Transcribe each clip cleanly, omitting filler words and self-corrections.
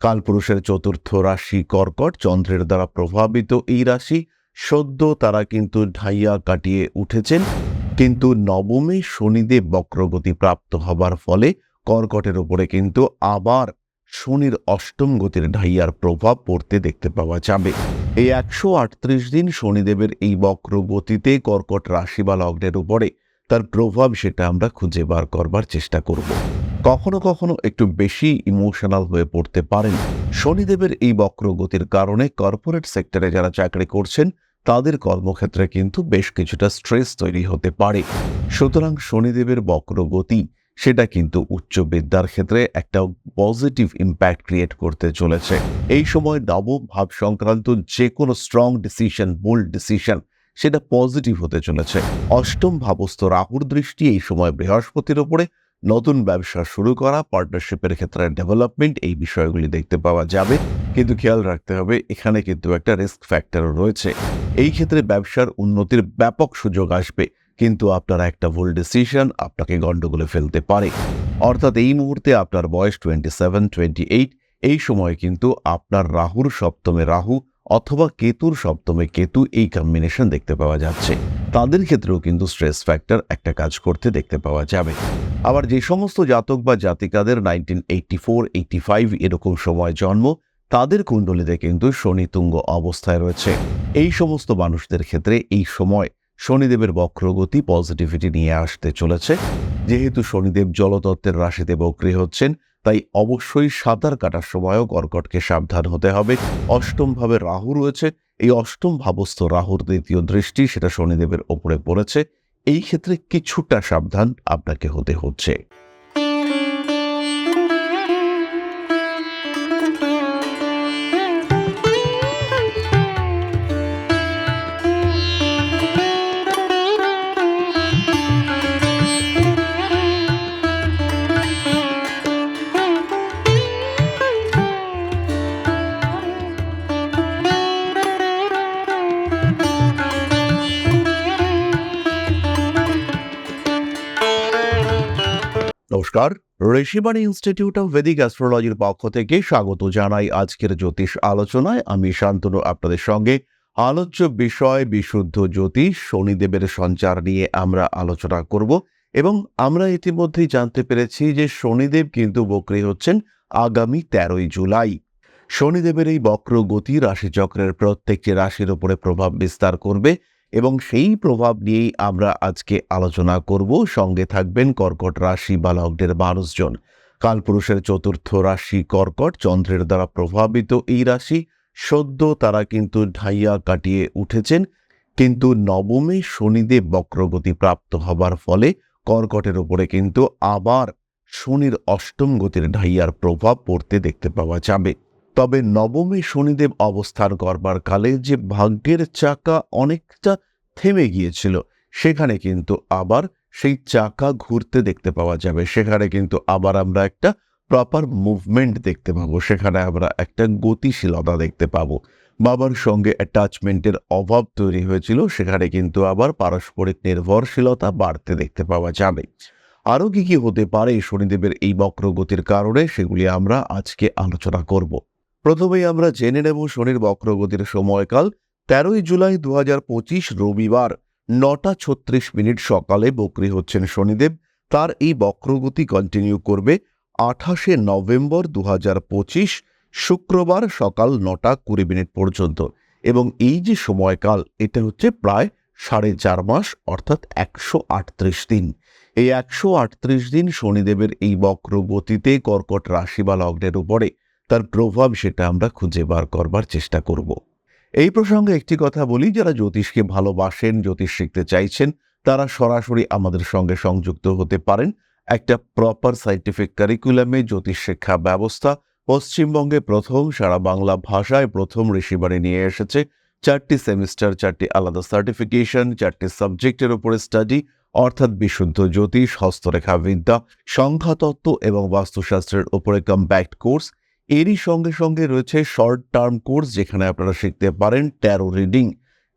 কালপুরুষের চতুর্থ রাশি কর্কট, চন্দ্রের দ্বারা প্রভাবিত এই রাশি। সদ্য তারা কিন্তু ঢাইয়া কাটিয়ে উঠেছেন, কিন্তু নবমে শনিদেব বক্রগতি প্রাপ্ত হবার ফলে কর্কটের উপরে কিন্তু আবার শনির অষ্টম গতির ঢাইয়ার প্রভাব পড়তে দেখতে পাওয়া যাবে। এই 138 দিন শনিদেবের এই বক্রগতিতে কর্কট রাশি বা লগ্নের উপরে তার প্রভাব সেটা আমরা খুঁজে বার করবার চেষ্টা করব। কখনো কখনো একটু বেশি ইমোশনাল হয়ে পড়তে পারেন। শনিদেবের এই বক্রগতির কারণে কর্পোরেট সেক্টরে যারা চাকরি করছেন তাদের কর্মক্ষেত্রে কিন্তু বেশ কিছুটা স্ট্রেস তৈরি হতে পারে। সুতরাং শনিদেবের বক্রগতি সেটা কিন্তু উচ্চ বিদ্যার ক্ষেত্রে একটা পজিটিভ ইম্প্যাক্ট ক্রিয়েট করতে চলেছে। এই সময় নবম ভাব সংক্রান্ত যে কোনো স্ট্রং ডিসিশন, বোল্ড ডিসিশন সেটা পজিটিভ হতে চলেছে। অষ্টম ভাবস্থ রাহুর দৃষ্টি এই সময় বৃহস্পতির উপরে নতুন ব্যবসা শুরু করা, পার্টনারশিপের ক্ষেত্রে ডেভেলপমেন্ট, এই বিষয়গুলি দেখতে পাওয়া যাবে। কিন্তু খেয়াল রাখতে হবে এখানে কিন্তু একটা রিস্ক ফ্যাক্টরও রয়েছে। এই ক্ষেত্রে ব্যবসার উন্নতির ব্যাপক সুযোগ আসবে, কিন্তু আপনার একটা ভুল ডিসিশন আপনাকে গন্ডগোলে ফেলতে পারে। অর্থাৎ এই মুহূর্তে আপনার বয়স 27, 28, এই সময় কিন্তু আপনার রাহুর সপ্তমে রাহু অথবা কেতুর সপ্তমে কেতু, এই কম্বিনেশন দেখতে পাওয়া যাচ্ছে। তাদের ক্ষেত্রেও কিন্তু স্ট্রেস ফ্যাক্টর একটা কাজ করতে দেখতে পাওয়া যাবে। আবার যে সমস্ত জাতক বা জাতিকাদের 1984, 85 এরকম সময় জন্ম, তাদের কুণ্ডলিতে কিন্তু শনি তুঙ্গ অবস্থায় রয়েছে। এই সমস্ত মানুষদের ক্ষেত্রে এই সময় শনিদেবের বক্রগতি পজিটিভিটি নিয়ে আসতে চলেছে। যেহেতু শনিদেব জলতত্ত্বের রাশিতে বক্রী হচ্ছেন, তাই অবশ্যই সাঁতার কাটার সময়ও কর্কটকে সাবধান হতে হবে। অষ্টম ভাবে রাহু রয়েছে, এই অষ্টম ভাবস্থ রাহুর দ্বিতীয় দৃষ্টি সেটা শনিদেবের ওপরে পড়েছে। এই ক্ষেত্রে কিছুটা সাবধান আপনাকে হতে হচ্ছে। নমস্কার, ঋষিবাণী ইনস্টিটিউট অফ ভেদিক অ্যাস্ট্রোলজির পক্ষ থেকে স্বাগত জানাই আজকের জ্যোতিষ আলোচনায়। আমি শান্তনু আপনাদের সঙ্গে। আলোচ্য বিষয় বিশুদ্ধ জ্যোতিষ, শনিদেবের সঞ্চার নিয়ে আমরা আলোচনা করব। এবং আমরা ইতিমধ্যেই জানতে পেরেছি যে শনিদেব কিন্তু বক্রী হচ্ছেন আগামী 13ই জুলাই। শনিদেবের এই বক্র গতি রাশিচক্রের প্রত্যেকটি রাশির উপরে প্রভাব বিস্তার করবে এবং সেই প্রভাব নিয়েই আমরা আজকে আলোচনা করব। সঙ্গে থাকবেন কর্কট রাশি বা লগ্নের 12 জন। কালপুরুষের চতুর্থ রাশি কর্কট, চন্দ্রের দ্বারা প্রভাবিত এই রাশি। সদ্য তারা কিন্তু ঢাইয়া কাটিয়ে উঠেছেন, কিন্তু নবমে শনিদেব বক্রগতি প্রাপ্ত হবার ফলে কর্কটের উপরে কিন্তু আবার শনির অষ্টম গতির ঢাইয়ার প্রভাব পড়তে দেখতে পাওয়া যাবে। তবে নবমে শনিদেব অবস্থান করবার কালে যে ভাগ্যের চাকা অনেকটা থেমে গিয়েছিল, সেখানে কিন্তু আবার সেই চাকা ঘুরতে দেখতে পাওয়া যাবে। সেখানে কিন্তু আবার আমরা একটা প্রপার মুভমেন্ট দেখতে পাবো, সেখানে আমরা একটা গতিশীলতা দেখতে পাবো। বাবার সঙ্গে অ্যাটাচমেন্টের অভাব তৈরি হয়েছিল, সেখানে কিন্তু আবার পারস্পরিক নির্ভরশীলতা বাড়তে দেখতে পাওয়া যাবে। আরও কি কি হতে পারে শনিদেবের এই বক্রগতির কারণে, সেগুলি আমরা আজকে আলোচনা করব। প্রথমেই আমরা জেনে নেব শনির বক্রগতির সময়কাল। 13ই জুলাই 2025 রবিবার 9:36 সকালে বক্রী হচ্ছেন শনিদেব। তার এই বক্রগতি কন্টিনিউ করবে 28শে নভেম্বর 2025 শুক্রবার সকাল 9:20 পর্যন্ত। এবং এই যে সময়কাল, এটা হচ্ছে প্রায় 4.5 মাস, অর্থাৎ 138 দিন। এই 138 দিন শনিদেবের এই বক্রগতিতে কর্কট রাশি বা লগ্নের উপরে তার প্রভাব সেটা আমরা খুঁজে বার করবার চেষ্টা করব। এই প্রসঙ্গে একটি কথা বলি, যারা জ্যোতিষকে ভালোবাসেন, জ্যোতিষ শিখতে চাইছেন, তারা সরাসরি আমাদের সঙ্গে সংযুক্ত হতে পারেন। একটা প্রপার সাইন্টিফিক কারিকুলামে জ্যোতিষ শিক্ষা ব্যবস্থা পশ্চিমবঙ্গে প্রথম, সারা বাংলা ভাষায় প্রথম ঋষিবাণী নিয়ে এসেছে। 4টি সেমিস্টার, 4টি আলাদা সার্টিফিকেশন, 4টি সাবজেক্টের উপরে স্টাডি, অর্থাৎ বিশুদ্ধ জ্যোতিষ, হস্তরেখা বিদ্যা, সংখ্যাতত্ত্ব এবং বাস্তুশাস্ত্রের উপরে কম্প্যাক্ট কোর্স। এরই সঙ্গে সঙ্গে রয়েছে শর্ট টার্ম কোর্স, যেখানে আপনারা শিখতে পারেন ট্যারো রিডিং।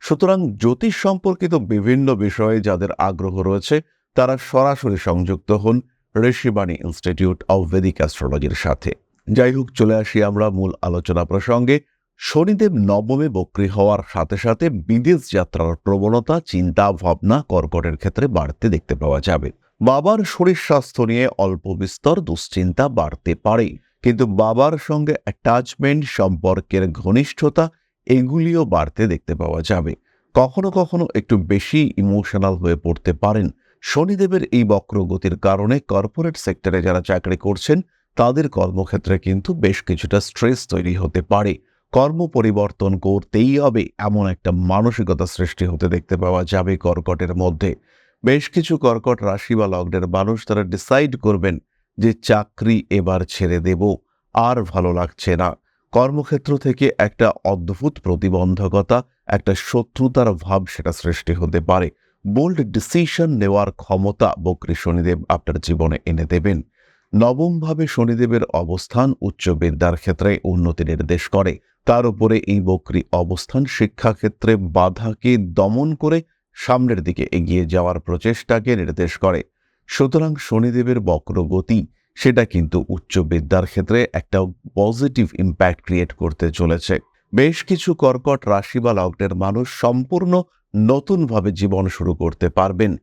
সুতরাং জ্যোতিষ সম্পর্কিত বিভিন্ন বিষয়ে যাদের আগ্রহ রয়েছে, তারা সরাসরি সংযুক্ত হন ঋষিবাণী ইনস্টিটিউট অফ ভেদিক অ্যাস্ট্রোলজির সাথে। যাই হোক, চলে আসি আমরা মূল আলোচনা প্রসঙ্গে। শনিদেব নবমে বক্রী হওয়ার সাথে সাথে বিদেশ যাত্রার প্রবণতা, চিন্তা ভাবনা কর্কটের ক্ষেত্রে বাড়তে দেখতে পাওয়া যাবে। বাবার শরীর স্বাস্থ্য নিয়ে অল্প বিস্তর দুশ্চিন্তা বাড়তে পারে, কিন্তু বাবার সঙ্গে অ্যাটাচমেন্ট, সম্পর্কের ঘনিষ্ঠতা এগুলিও বাড়তে দেখতে পাওয়া যাবে। কখনো কখনো একটু বেশি ইমোশনাল হয়ে পড়তে পারেন। শনিদেবের এই বক্রগতির কারণে কর্পোরেট সেক্টরে যারা চাকরি করছেন তাদের কর্মক্ষেত্রে কিন্তু বেশ কিছুটা স্ট্রেস তৈরি হতে পারে। কর্ম পরিবর্তন করতেই হবে এমন একটা মানসিকতা সৃষ্টি হতে দেখতে পাওয়া যাবে কর্কটের মধ্যে। বেশ কিছু কর্কট রাশি বা লগ্নের মানুষ তারা ডিসাইড করবেন যে চাকরি এবার ছেড়ে দেব, আর ভালো লাগছে না। কর্মক্ষেত্র থেকে একটা অদ্ভুত প্রতিবন্ধকতা, একটা শত্রুতার ভাব সেটা সৃষ্টি হতে পারে। বোল্ড ডিসিশন নেওয়ার ক্ষমতা বক্রী শনিদেব আপনার জীবনে এনে দেবেন। নবমভাবে শনিদেবের অবস্থান উচ্চ বিদ্যার ক্ষেত্রে উন্নতি নির্দেশ করে। তার উপরে এই বক্রী অবস্থান শিক্ষাক্ষেত্রে বাধাকে দমন করে সামনের দিকে এগিয়ে যাওয়ার প্রচেষ্টাকে নির্দেশ করে। সুতরাং শনিদেবের বক্রগতি সেটা কিন্তু উচ্চ বিদ্যার ক্ষেত্রে একটা পজিটিভ ইম্প্যাক্ট ক্রিয়েট করতে চলেছে। বেশ কিছু কর্কট রাশি বা লগ্নের মানুষ সম্পূর্ণ নতুনভাবে জীবন শুরু করতে পারবেন।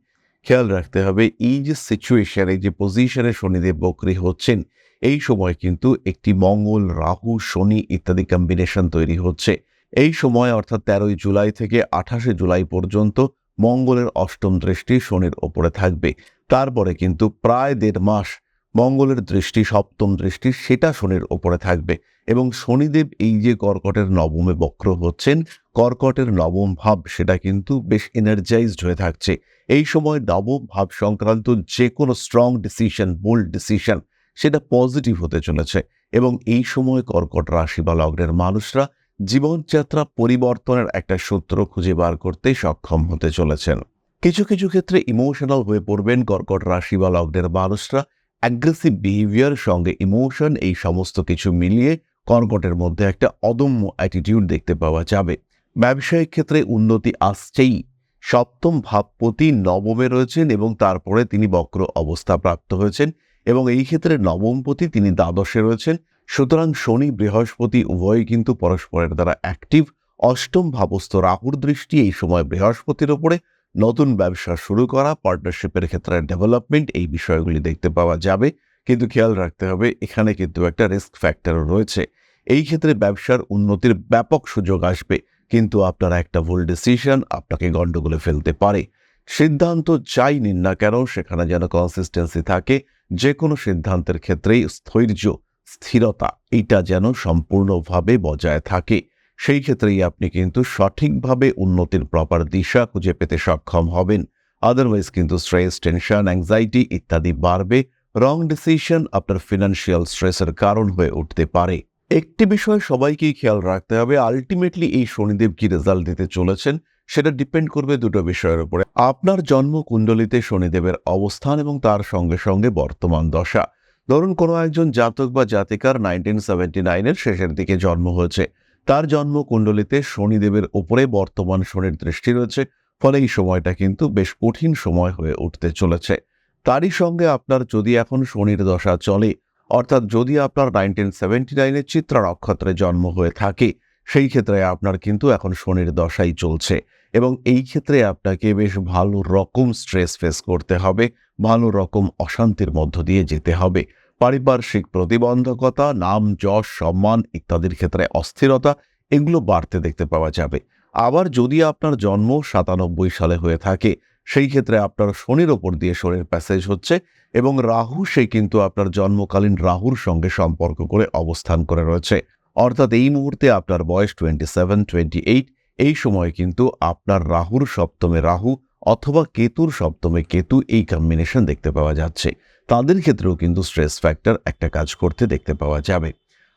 খেয়াল রাখতে হবে, এই যে সিচুয়েশন, এই যে পজিশনে শনিদেব বক্রী হচ্ছেন, এই সময় কিন্তু একটি মঙ্গল, রাহু, শনি ইত্যাদি কম্বিনেশন তৈরি হচ্ছে। এই সময় অর্থাৎ 13 জুলাই থেকে 28 জুলাই পর্যন্ত মঙ্গলের অষ্টম দৃষ্টি শনির ওপরে থাকবে। তারপরে কিন্তু প্রায় 1.5 মাস মঙ্গলের দৃষ্টি, সপ্তম দৃষ্টি, সেটা শনির ওপরে থাকবে। এবং শনিদেব এই যে কর্কটের নবমে বক্র হচ্ছেন, কর্কটের নবম ভাব সেটা কিন্তু বেশ এনার্জাইজড হয়ে থাকছে। এই সময় নবম ভাব সংক্রান্ত যে কোনো স্ট্রং ডিসিশন, বোল্ড ডিসিশন সেটা পজিটিভ হতে চলেছে। এবং এই সময় কর্কট রাশি বা লগ্নের মানুষরা জীবনযাত্রা পরিবর্তনের একটা সূত্র খুঁজে বার করতে সক্ষম হতে চলেছেন। কিছু কিছু ক্ষেত্রে ইমোশনাল হয়ে পড়বেন কর্কট রাশি বা লগ্নের মানুষরা। অ্যাগ্রেসিভ বিহেভিয়ার সঙ্গে ইমোশন, এই সমস্ত কিছু মিলিয়ে কর্কটের মধ্যে একটা অদম্য অ্যাটিটিউড দেখতে পাওয়া যাবে। ব্যবসায়িক ক্ষেত্রে উন্নতি আসছেই। সপ্তম ভাবপতি নবমে রয়েছেন এবং তারপরে তিনি বক্র অবস্থা প্রাপ্ত হয়েছেন, এবং এই ক্ষেত্রে নবমপতি তিনি দ্বাদশে রয়েছেন। সুতরাং শনি বৃহস্পতি উভয়ই কিন্তু পরস্পরের দ্বারা অ্যাক্টিভ। অষ্টম ভাবস্থ রাহুর দৃষ্টি এই সময় বৃহস্পতির ওপরে। নতুন ব্যবসা শুরু করা, পার্টনারশিপের ক্ষেত্রে ডেভেলপমেন্ট, এই বিষয়গুলি দেখতে পাওয়া যাবে। কিন্তু খেয়াল রাখতে হবে, এখানে কিন্তু একটা রিস্ক ফ্যাক্টরও রয়েছে। এই ক্ষেত্রে ব্যবসার উন্নতির ব্যাপক সুযোগ আসবে, কিন্তু আপনার একটা ভুল ডিসিশন আপনাকে গন্ডগোলে ফেলতে পারে। সিদ্ধান্ত যাই নিন না কেন, সেখানে যেন কনসিস্টেন্সি থাকে। যে কোনো সিদ্ধান্তের ক্ষেত্রেই স্থৈর্য, স্থিরতা এটা যেন সম্পূর্ণভাবে বজায় থাকে। সেই ক্ষেত্রেই আপনি কিন্তু সঠিকভাবে উন্নতির প্রপার দিশা খুঁজে পেতে সক্ষম হবেন। আদারওয়াইজ কিন্তু স্ট্রেস, টেনশন, অ্যাংজাইটি ইত্যাদি বাড়বে। রং ডিসিশন আপনার ফিনান্সিয়াল স্ট্রেসের কারণ হয়ে উঠতে পারে। একটি বিষয় সবাইকেই খেয়াল রাখতে হবে, আলটিমেটলি এই শনিদেব কি রেজাল্ট দিতে চলেছেন সেটা ডিপেন্ড করবে দুটো বিষয়ের উপরে। আপনার জন্ম কুণ্ডলিতে শনিদেবের অবস্থান এবং তার সঙ্গে সঙ্গে বর্তমান দশা। ধরুন কোনো একজন জাতক বা জাতিকার 1979-এর শেষের দিকে জন্ম হয়েছে, তার জন্ম কুণ্ডলিতে শনিদেবের উপরে বর্তমান শনির দৃষ্টি রয়েছে, ফলে এই সময়টা কিন্তু বেশ কঠিন সময় হয়ে উঠতে চলেছে। তারই সঙ্গে আপনার যদি এখন শনির দশা চলে, অর্থাৎ যদি আপনার 1979-এর চিত্রা নক্ষত্রে জন্ম হয়ে থাকে, সেই ক্ষেত্রে আপনার কিন্তু এখন শনির দশাই চলছে, এবং এই ক্ষেত্রে আপনাকে বেশ ভালো রকম স্ট্রেস ফেস করতে হবে, ভালো রকম অশান্তির মধ্য দিয়ে যেতে হবে। পারিপার্শ্বিক প্রতিবন্ধকতা, নাম, যশ, সম্মান ইত্যাদির ক্ষেত্রে অস্থিরতা এগুলো বাড়তে দেখতে পাওয়া যাবে। আবার যদি আপনার জন্ম 97 সালে হয়ে থাকে, সেই ক্ষেত্রে আপনার শনির ওপর দিয়ে শনির প্যাসেজ হচ্ছে, এবং রাহু সে কিন্তু আপনার জন্মকালীন রাহুর সঙ্গে সম্পর্ক করে অবস্থান করে রয়েছে। অর্থাৎ এই মুহূর্তে আপনার বয়স 27, 28। এই সময় কিন্তু আপনার রাহুর সপ্তমে রাহু অথবা কেতুর সপ্তমে কেতু, এই কম্বিনেশন দেখতে পাওয়া যাচ্ছে। তাদের ক্ষেত্রেও কিন্তু স্ট্রেস ফ্যাক্টর একটা কাজ করতে দেখতে পাওয়া যাবে।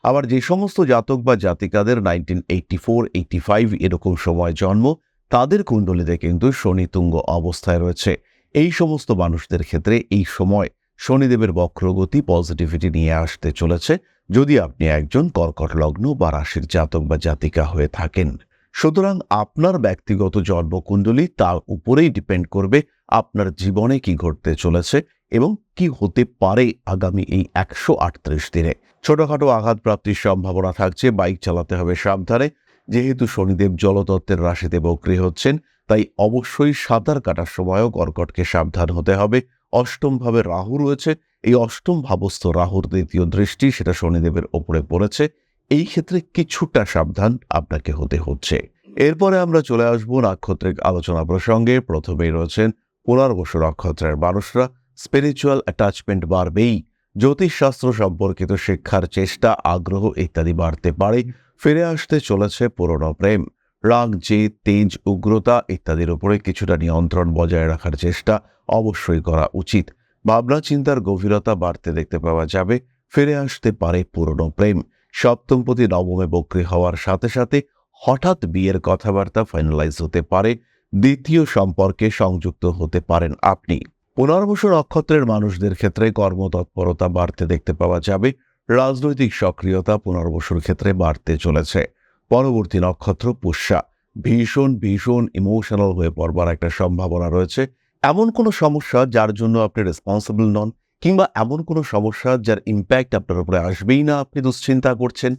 আবার যে সমস্ত জাতক বা জাতিকাদের 1984, 85 এরকম সময় জন্ম, তাদের কুণ্ডলিতে কিন্তু শনি তুঙ্গ অবস্থায় রয়েছে। এই সমস্ত মানুষদের ক্ষেত্রে এই সময় শনিদেবের বক্রগতি পজিটিভিটি নিয়ে আসতে চলেছে, যদি আপনি একজন কর্কট লগ্ন বা রাশির জাতক বা জাতিকা হয়ে থাকেন। সুতরাং আপনার ব্যক্তিগত জন্মকুণ্ডলী তার উপরেই ডিপেন্ড করবে আপনার জীবনে কি ঘটতে চলেছে এবং কি হতে পারে আগামী এই 138 দিনে। ছোটখাটো আঘাতপ্রাপ্তির সম্ভাবনা থাকছে, বাইক চালাতে হবে সাবধানে। যেহেতু শনিদেব জলতত্ত্বের রাশিতে বক্রী হচ্ছেন, তাই অবশ্যই সাঁতার কাটার সময়ও কর্কটকে সাবধান হতে হবে। অষ্টম ভাবে রাহু রয়েছে, এই অষ্টম ভাবস্থ রাহুর দ্বিতীয় দৃষ্টি সেটা শনিদেবের ওপরে পড়েছে। এই ক্ষেত্রে কিছুটা সাবধান আপনাকে হতে হচ্ছে। এরপরে আমরা চলে আসব নাক্ষত্রিক আলোচনা প্রসঙ্গে। প্রথমেই রয়েছেন পুনর্বসু নক্ষত্রের মানুষরা। স্পিরিচুয়াল অ্যাটাচমেন্ট বাড়বেই, জ্যোতিষশাস্ত্র সম্পর্কিত শিক্ষার চেষ্টা, আগ্রহ ইত্যাদি বাড়তে পারে। ফিরে আসতে চলেছে পুরনো প্রেম। রাগ, জেদ, তেজ, উগ্রতা ইত্যাদির উপরে কিছুটা নিয়ন্ত্রণ বজায় রাখার চেষ্টা অবশ্যই করা উচিত। ভাবনা চিন্তার গভীরতা বাড়তে দেখতে পাওয়া যাবে। ফিরে আসতে পারে পুরনো প্রেম। সপ্তমপতি নবমে বক্রী হওয়ার সাথে সাথে হঠাৎ বিয়ের কথাবার্তা ফাইনালাইজ হতে পারে। দ্বিতীয় সম্পর্কে সংযুক্ত হতে পারেন আপনি। পুনর্বসু নক্ষত্রের মানুষদের ক্ষেত্রে কর্মতৎপরতা বাড়তে দেখতে পাওয়া যাবে। রাজনৈতিক সক্রিয়তা পুনর্বসুর ক্ষেত্রে বাড়তে চলেছে। পরবর্তী নক্ষত্র পুষ্যা। ভীষণ ভীষণ ইমোশনাল হয়ে পড়বার একটা সম্ভাবনা রয়েছে। এমন কোনো সমস্যা যার জন্য আপনি রেসপন্সিবল নন, কিংবা এমন কোনো সমস্যা যার ইম্প্যাক্ট আপনার উপরে আসবেই না, আপনি দুশ্চিন্তা করছেন,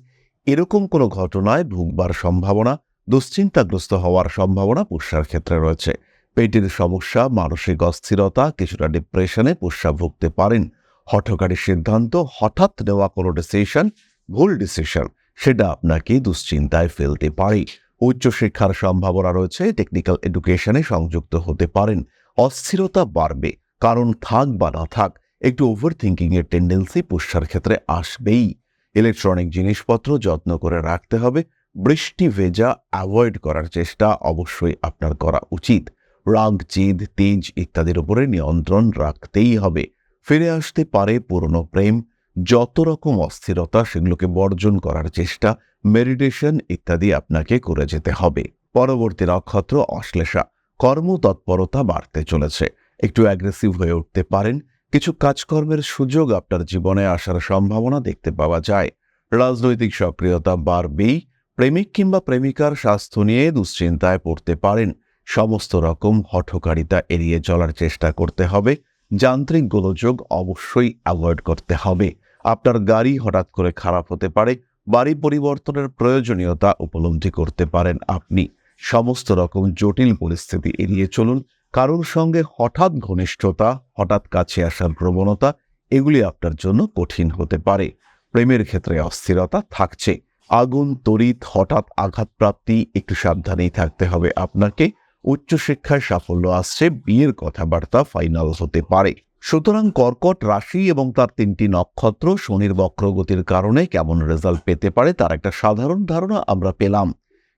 এরকম কোনো ঘটনায় ভুগবার সম্ভাবনা, দুশ্চিন্তাগ্রস্ত হওয়ার সম্ভাবনা পুষ্যার ক্ষেত্রে রয়েছে। পেটের সমস্যা, মানসিক অস্থিরতা, কিছুটা ডিপ্রেশনে পুষ্যা ভুগতে পারেন। হঠকারী সিদ্ধান্ত, হঠাৎ নেওয়া কোনো ডিসিশন, ভুল ডিসিশন, সেটা আপনাকে দুশ্চিন্তায় ফেলতে পারে। উচ্চশিক্ষার সম্ভাবনা রয়েছে, টেকনিক্যাল এডুকেশনে সংযুক্ত হতে পারেন। অস্থিরতা বাড়বে, কারণ থাক বা না থাক একটু ওভার থিঙ্কিং এর টেন্ডেন্সি পুষ্যার ক্ষেত্রে আসবেই। ইলেকট্রনিক জিনিসপত্র যত্ন করে রাখতে হবে। বৃষ্টি ভেজা অ্যাভয়েড করার চেষ্টা অবশ্যই আপনার করা উচিত। রাগ, জেদ, তেজ ইত্যাদির উপরে নিয়ন্ত্রণ রাখতেই হবে। ফিরে আসতে পারে পুরনো প্রেম। যত রকম অস্থিরতা সেগুলোকে বর্জন করার চেষ্টা, মেডিটেশন ইত্যাদি আপনাকে করে যেতে হবে। পরবর্তী নক্ষত্র অশ্লেষা। কর্মতৎপরতা বাড়তে চলেছে, একটু অ্যাগ্রেসিভ হয়ে উঠতে পারেন। কিছু কাজকর্মের সুযোগ আপনার জীবনে আসার সম্ভাবনা দেখতে পাওয়া যায়। রাজনৈতিক সক্রিয়তা বাড়বেই। প্রেমিক কিংবা প্রেমিকার স্বাস্থ্য নিয়ে দুশ্চিন্তায় পড়তে পারেন। সমস্ত রকম হঠকারিতা এড়িয়ে চলার চেষ্টা করতে হবে। যান্ত্রিক গোলযোগ অবশ্যই অ্যাভয়েড করতে হবে। আপনার গাড়ি হঠাৎ করে খারাপ হতে পারে, বাড়ি পরিবর্তনের প্রয়োজনীয়তা উপলব্ধি করতে পারেন আপনি। সমস্ত রকম জটিল পরিস্থিতি এড়িয়ে চলুন। কারোর সঙ্গে হঠাৎ ঘনিষ্ঠতা, হঠাৎ কাছে আসার প্রবণতা, এগুলি আপনার জন্য কঠিন হতে পারে। প্রেমের ক্ষেত্রে অস্থিরতা থাকছে। আগুন, তড়িৎ, হঠাৎ আঘাতপ্রাপ্তি, একটু সাবধানেই থাকতে হবে আপনাকে। উচ্চশিক্ষায় সাফল্য আসছে, বিয়ের কথাবার্তা ফাইনাল হতে পারে। সুতরাং কর্কট রাশি এবং তার 3টি নক্ষত্র শনির বক্রগতির কারণে কেমন রেজাল্ট পেতে পারে তার একটা সাধারণ ধারণা আমরা পেলাম।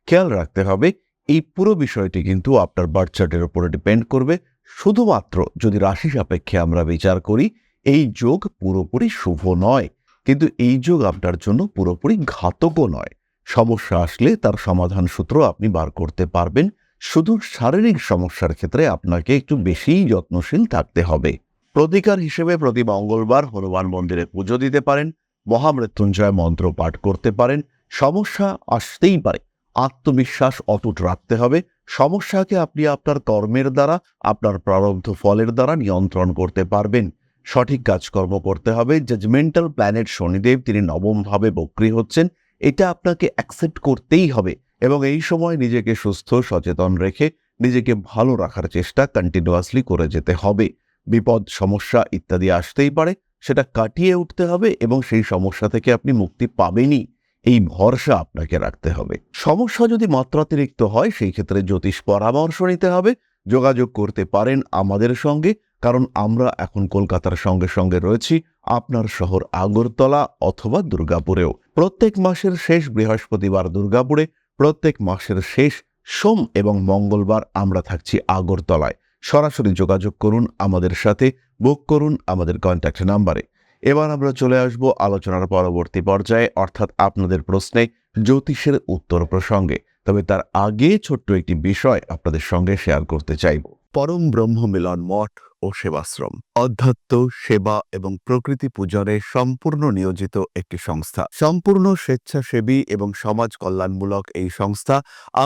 খেয়াল রাখতে হবে, এই পুরো বিষয়টি কিন্তু আপনার বার্থ চার্টের উপরে ডিপেন্ড করবে। শুধুমাত্র যদি রাশি সাপেক্ষে আমরা বিচার করি, এই যোগ পুরোপুরি শুভ নয়, কিন্তু এই যোগ আপনার জন্য পুরোপুরি ঘাতকও নয়। সমস্যা আসলে তার সমাধান সূত্র আপনি বার করতে পারবেন। শুধু শারীরিক সমস্যার ক্ষেত্রে আপনাকে একটু বেশিই যত্নশীল থাকতে হবে। প্রতিকার হিসেবে প্রতি মঙ্গলবার হনুমান মন্দিরে পুজো দিতে পারেন, মহামৃত্যুঞ্জয় মন্ত্র পাঠ করতে পারেন। সমস্যা আসতেই পারে, আত্মবিশ্বাস অটুট রাখতে হবে। সমস্যাকে আপনি আপনার কর্মের দ্বারা, আপনার প্রারব্ধ ফলের দ্বারা নিয়ন্ত্রণ করতে পারবেন। সঠিক কাজকর্ম করতে হবে। জাজমেন্টাল প্ল্যানেট শনিদেব, তিনি নবম ভাবে বক্রী হচ্ছেন, এটা আপনাকে অ্যাকসেপ্ট করতেই হবে এবং এই সময় নিজেকে সুস্থ সচেতন রেখে নিজেকে ভালো রাখার চেষ্টা কন্টিনিউয়াসলি করে যেতে হবে। বিপদ, সমস্যা ইত্যাদি আসতেই পারে, সেটা কাটিয়ে উঠতে হবে এবং সেই সমস্যা থেকে আপনি মুক্তি পাবেনই, এই ভরসা আপনাকে রাখতে হবে। সমস্যা যদি মাত্রাতিরিক্ত হয় সেই ক্ষেত্রে জ্যোতিষ পরামর্শ নিতে হবে। যোগাযোগ করতে পারেন আমাদের সঙ্গে, কারণ আমরা এখন কলকাতার সঙ্গে সঙ্গে রয়েছি আপনার শহর আগরতলা অথবা দুর্গাপুরেও। প্রত্যেক মাসের শেষ বৃহস্পতিবার দুর্গাপুরে, প্রত্যেক মাসের শেষ সোম এবং মঙ্গলবার আমরা থাকছি আগরতলায়। সরাসরি যোগাযোগ করুন আমাদের সাথে, বুক করুন আমাদের কন্ট্যাক্ট নাম্বারে। এবার আমরা চলে আসব আলোচনার পরবর্তী পর্যায়ে, অর্থাৎ আপনাদের প্রশ্নে জ্যোতিষের উত্তর প্রসঙ্গে। তবে তার আগে ছোট্ট একটি বিষয় আপনাদের সঙ্গে শেয়ার করতে চাইব। পরম ব্রহ্ম মিলন মঠ ও সেবাশ্রম অধ্যাত্ম, সেবা এবং প্রকৃতি পূজনে সম্পূর্ণ নিয়োজিত একটি সংস্থা। সম্পূর্ণ স্বেচ্ছাসেবী এবং সমাজ কল্যাণমূলক এই সংস্থা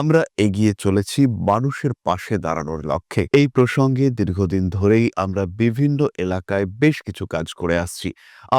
আমরা এগিয়ে চলেছি মানুষের পাশে দাঁড়ানোর লক্ষ্যে। এই প্রসঙ্গে দীর্ঘদিন ধরেই আমরা বিভিন্ন এলাকায় বেশ কিছু কাজ করে আসছি।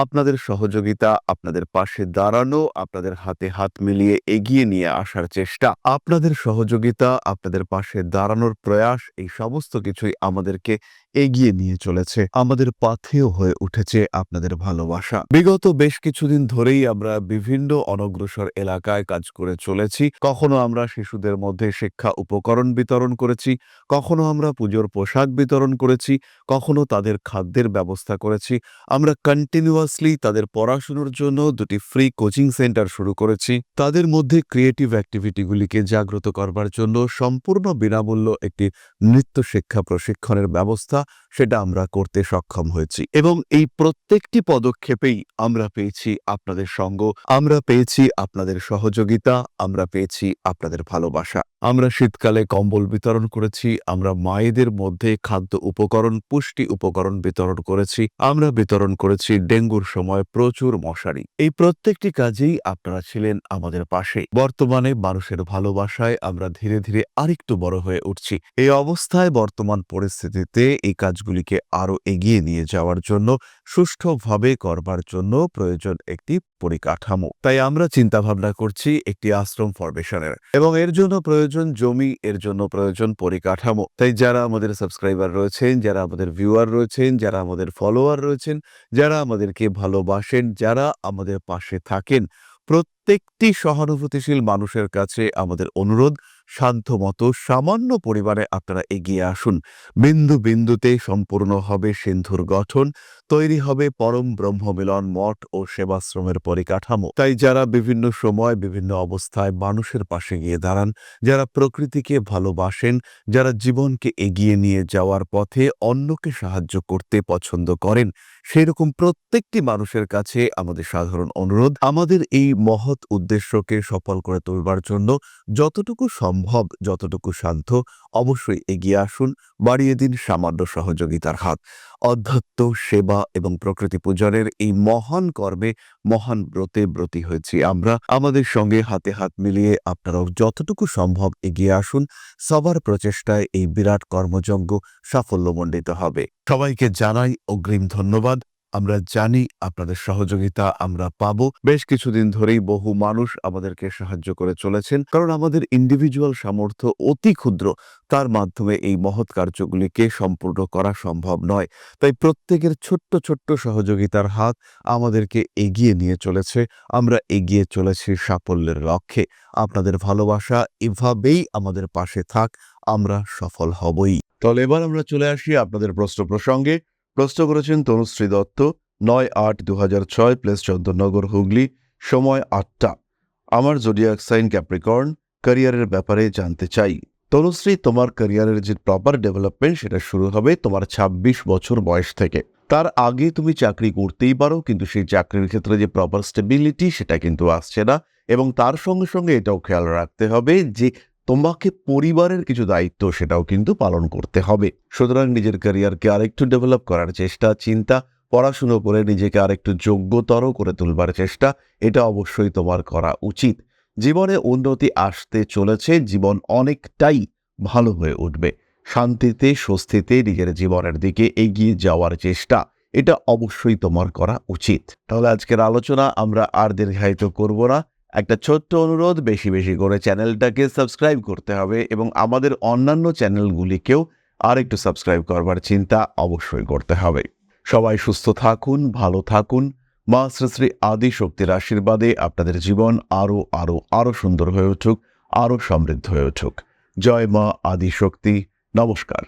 আপনাদের সহযোগিতা, আপনাদের পাশে দাঁড়ানো, আপনাদের হাতে হাত মিলিয়ে এগিয়ে নিয়ে আসার চেষ্টা, আপনাদের সহযোগিতা, আপনাদের পাশে দাঁড়ানোর প্রয়াস, এই সমস্ত কিছুই আমাদেরকে এগিয়ে নিয়ে চলেছে। আমাদের পাথেয় হয়ে উঠেছে আপনাদের ভালোবাসা। বিগত বেশ কিছুদিন ধরেই আমরা বিভিন্ন অনগ্রসর এলাকায় কাজ করে চলেছি। কখনো আমরা শিশুদের মধ্যে শিক্ষা উপকরণ বিতরণ করেছি, কখনো আমরা পুজোর পোশাক বিতরণ করেছি, কখনো তাদের খাদ্যের ব্যবস্থা করেছি। আমরা কন্টিনিউয়াসলি তাদের পড়াশুনোর জন্য 2টি ফ্রি কোচিং সেন্টার শুরু করেছি। তাদের মধ্যে ক্রিয়েটিভ অ্যাক্টিভিটিগুলিকে জাগ্রত করবার জন্য সম্পূর্ণ বিনামূল্য একটি নৃত্য শিক্ষা প্রশিক্ষণের ব্যবস্থা, সেটা আমরা করতে সক্ষম হয়েছি। এবং এই প্রত্যেকটি পদক্ষেপেই আমরা পেয়েছি আপনাদের সঙ্গ, আমরা পেয়েছি আপনাদের সহযোগিতা, আমরা পেয়েছি আপনাদের ভালোবাসা। আমরা শীতকালে কম্বল বিতরণ করেছি, আমরা মায়েদের মধ্যে খাদ্য উপকরণ, পুষ্টি উপকরণ বিতরণ করেছি, আমরা বিতরণ করেছি ডেঙ্গুর সময় প্রচুর মশারি। এই প্রত্যেকটি কাজেই আপনারা ছিলেন আমাদের পাশে। বর্তমানে মানুষের ভালোবাসায় আমরা ধীরে ধীরে আরেকটু বড় হয়ে উঠছি। এই অবস্থায় বর্তমান পরিস্থিতিতে এই কাজগুলিকে আরো এগিয়ে নিয়ে যাওয়ার জন্য, সুষ্ঠুভাবে করবার জন্য প্রয়োজন একটি পরিকাঠামো। তাই আমরা চিন্তা ভাবনা করছি একটি আশ্রম ফরমেশনের, এবং এর জন্য প্রয়োজন জমি, এর জন্য প্রয়োজন পরিকাঠামো। তাই যারা আমাদের সাবস্ক্রাইবার রয়েছেন, যারা আমাদের ভিউয়ার রয়েছেন, যারা আমাদের ফলোয়ার রয়েছেন, যারা আমাদেরকে ভালোবাসেন, যারা আমাদের পাশে থাকেন, প্রত্যেকটি সহানুভূতিশীল মানুষের কাছে আমাদের অনুরোধ, সাধ্যমতো সামান্য পরিমাণে আপনারা এগিয়ে আসুন। বিন্দু বিন্দুতে সম্পূর্ণ হবে সিন্ধুর গঠন, তৈরি হবে পরম ব্রহ্মমিলন মঠ ও সেবাশ্রমের পরিকাঠামো। তাই যারা বিভিন্ন সময় বিভিন্ন অবস্থায় মানুষের পাশে গিয়ে দাঁড়ান, যারা প্রকৃতিকে ভালোবাসেন, যারা জীবনকে এগিয়ে নিয়ে যাওয়ার পথে অন্যকে সাহায্য করতে পছন্দ করেন, সেই রকম প্রত্যেকটি মানুষের কাছে আমাদের সাধারণ অনুরোধ, আমাদের এই মহৎ উদ্দেশ্যকে সফল করে তুলবার জন্য যতটুকু সম্ভব, যতটুকু সাধ্য, অবশ্যই এগিয়ে আসুন, বাড়িয়ে দিন সামান্য সহযোগিতার হাত। অধ্যাত্ম, সেবা এবং প্রকৃতি পূজনের এই মহান কর্মে, মহান ব্রতে ব্রতী হয়েছি আমরা। আমাদের সঙ্গে হাতে হাত মিলিয়ে আপনারাও যতটুকু সম্ভব এগিয়ে আসুন। সবার প্রচেষ্টায় এই বিরাট কর্মযজ্ঞ সাফল্যমণ্ডিত হবে। সবাইকে জানাই অগ্রিম ধন্যবাদ। আমরা জানি আপনাদের সহযোগিতা আমরা পাবো। বেশ কিছুদিন ধরেই বহু মানুষ আমাদেরকে সাহায্য করে চলেছেন, কারণ আমাদের ইন্ডিভিজুয়াল সামর্থ্য অতি ক্ষুদ্র, তার মাধ্যমে এই মহৎ কার্যগুলিকে সম্পূর্ণ করা সম্ভব নয়। তাই প্রত্যেকের ছোট্ট ছোট্ট সহযোগিতার হাত আমাদেরকে এগিয়ে নিয়ে চলেছে। আমরা এগিয়ে চলেছি সাফল্যের লক্ষ্যে। আপনাদের ভালোবাসা এভাবেই আমাদের পাশে থাক, আমরা সফল হবই। তাহলে এবার আমরা চলে আসি আপনাদের প্রশ্ন প্রসঙ্গে। প্রশ্ন করেছেন তনুশ্রী দত্ত, 9/8/2006, প্লেস চন্দননগর, হুগলি, সময় 8টা। আমার জোডিয়াক সাইন ক্যাপ্রিকর্ন, ক্যারিয়ারের ব্যাপারে জানতে চাই। তনুশ্রী, তোমার ক্যারিয়ারের যে প্রপার ডেভেলপমেন্ট সেটা শুরু হবে তোমার 26 বছর বয়স থেকে। তার আগে তুমি চাকরি করতেই পারো, কিন্তু সেই চাকরির ক্ষেত্রে যে প্রপার স্টেবিলিটি সেটা কিন্তু আসছে না। এবং তার সঙ্গে সঙ্গে এটাও খেয়াল রাখতে হবে যে তোমাকে পরিবারের কিছু দায়িত্ব সেটাও কিন্তু পালন করতে হবে। সুতরাং নিজের ক্যারিয়ারকে আরেকটু ডেভেলপ করার চেষ্টা, চিন্তা, পড়াশুনো করে নিজেকে আরেকটু যোগ্যতর করে তুলবার চেষ্টা, এটা অবশ্যই তোমার করা উচিত। জীবনে উন্নতি আসতে চলেছে, জীবন অনেকটাই ভালো হয়ে উঠবে। শান্তিতে, স্বস্তিতে নিজের জীবনের দিকে এগিয়ে যাওয়ার চেষ্টা, এটা অবশ্যই তোমার করা উচিত। তাহলে আজকের আলোচনা আমরা আর দীর্ঘায়িত করব না। একটা ছোট্ট অনুরোধ, বেশি বেশি করে চ্যানেলটাকে সাবস্ক্রাইব করতে হবে এবং আমাদের অন্যান্য চ্যানেলগুলিকেও আর একটু সাবস্ক্রাইব করবার চিন্তা অবশ্যই করতে হবে। সবাই সুস্থ থাকুন, ভালো থাকুন। মা শ্রী শ্রী আদি শক্তির আশীর্বাদে আপনাদের জীবন আরো আরো আরো সুন্দর হয়ে উঠুক, আরো সমৃদ্ধ হয়ে উঠুক। জয় মা আদি শক্তি। নমস্কার।